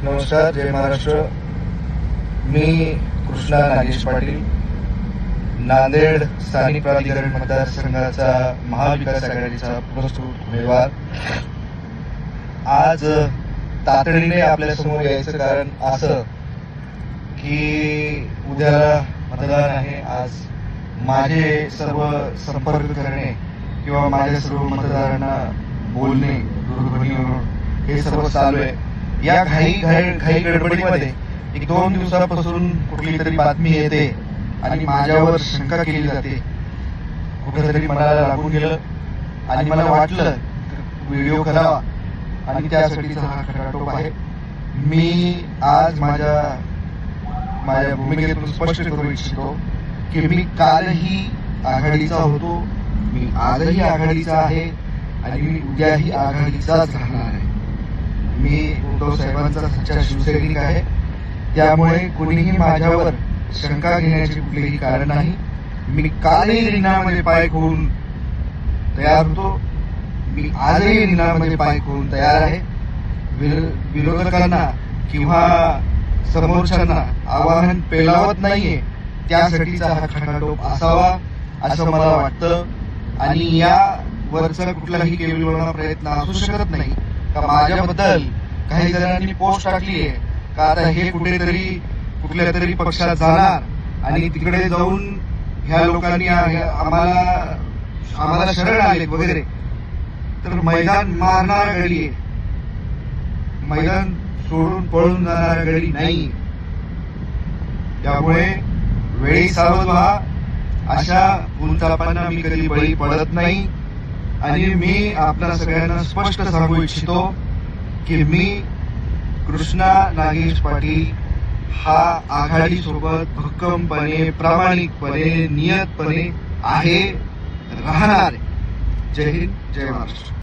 नमस्कार, जय महाराष्ट्र. मी कृष्णा नागेश पाटील, नांदेड स्थानिक प्राधिकरण मतदारसंघाचा महाविकास आघाडीचा प्रस्तुत उमेदवार. आज तातडीने आपल्या समोर यायचं कारण असं की उद्याला मतदान आहे. आज माझे सर्व संपर्क करणे किंवा माझ्या सर्व मतदारांना बोलणे दूरध्वनीवरून हे सर्व चालू आहे. या घाई गडबडीमध्ये एक 2 दिवसापासून कुठली तरी बातमी येते आणि माझ्यावर शंका केली जाते. कुठेतरी मनाला लागून गेलं आणि मला वाटलं व्हिडिओ करावा आणि त्यासाठीचा हा खटाटोप आहे. मी आज माझ्या भूमिकेतून स्पष्ट करू इच्छितो की मी कालही आघाडीचा होतो, मी आजही आघाडीचा आहे आणि मी उद्याही आघाडीचाच राहणार आहे. मी उद्धव साहेबांचा सच्चा शिवसैनिक आहे. त्यामुळे कोणीही माझ्यावर शंका घेण्याचे कुठलेही कारण नाही. मी कालही रिंगणामध्ये पाय खोवून तयार होतो, मी आजही रिंगणामध्ये पाय खोवून तयार आहे. विरोधकांना किंवा समोरच्यांना आवाहन पेलावत नाहीये, त्यासाठीचा हा खटाटोप असावा असं मला वाटतं. आणि यावरचा कुठलाही केविलवाणा प्रयत्न असू शकत नाही का माझ्याबद्दल काही जणांनी पोस्ट टाकली आहे का आता हे कुठल्या तरी पक्षात जाणार आणि तिकडे जाऊन ह्या लोकांनी आम्हाला शरण आलेत वगैरे. तर मैदान मारणारा गडी आहे, मैदान सोडून पळून जाणारा गडी नाही. त्यामुळे वेळी सावध व्हा. अशा भूलथापांना मी कधी बळी पडत नाही. आणि मी आपल्या सगळ्यांना स्पष्ट सांगू इच्छितो की मी कृष्णा नागेश पाटील हा आघाडीसोबत भक्कमपणे, प्रामाणिकपणे, नियतपणे आहे, राहणार. जय हिंद, जय महाराष्ट्र.